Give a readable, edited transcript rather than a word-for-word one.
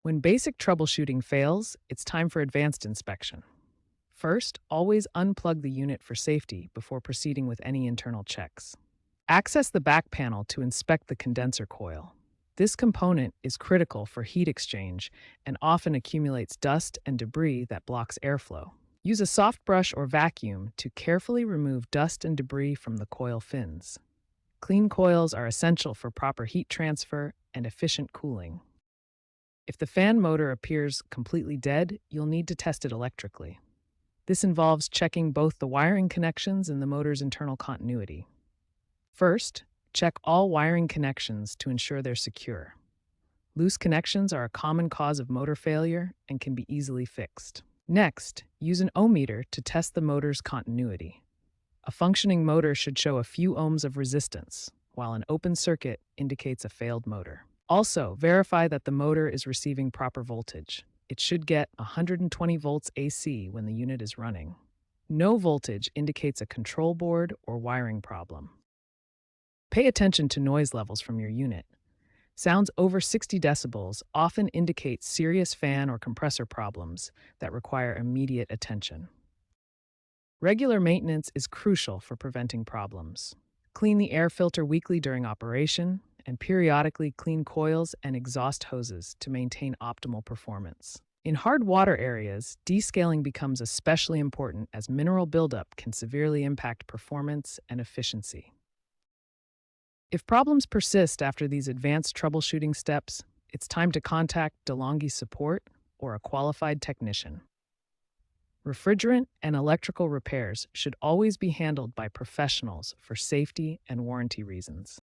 When basic troubleshooting fails, it's time for advanced inspection. First, always unplug the unit for safety before proceeding with any internal checks. Access the back panel to inspect the condenser coil. This component is critical for heat exchange and often accumulates dust and debris that blocks airflow. Use a soft brush or vacuum to carefully remove dust and debris from the coil fins. Clean coils are essential for proper heat transfer and efficient cooling. If the fan motor appears completely dead, you'll need to test it electrically. This involves checking both the wiring connections and the motor's internal continuity. First, check all wiring connections to ensure they're secure. Loose connections are a common cause of motor failure and can be easily fixed. Next, use an ohmmeter to test the motor's continuity. A functioning motor should show a few ohms of resistance, while an open circuit indicates a failed motor. Also, verify that the motor is receiving proper voltage. It should get 120 volts AC when the unit is running. No voltage indicates a control board or wiring problem. Pay attention to noise levels from your unit. Sounds over 60 decibels often indicate serious fan or compressor problems that require immediate attention. Regular maintenance is crucial for preventing problems. Clean the air filter weekly during operation and periodically clean coils and exhaust hoses to maintain optimal performance. In hard water areas, descaling becomes especially important as mineral buildup can severely impact performance and efficiency. If problems persist after these advanced troubleshooting steps, it's time to contact DeLonghi support or a qualified technician. Refrigerant and electrical repairs should always be handled by professionals for safety and warranty reasons.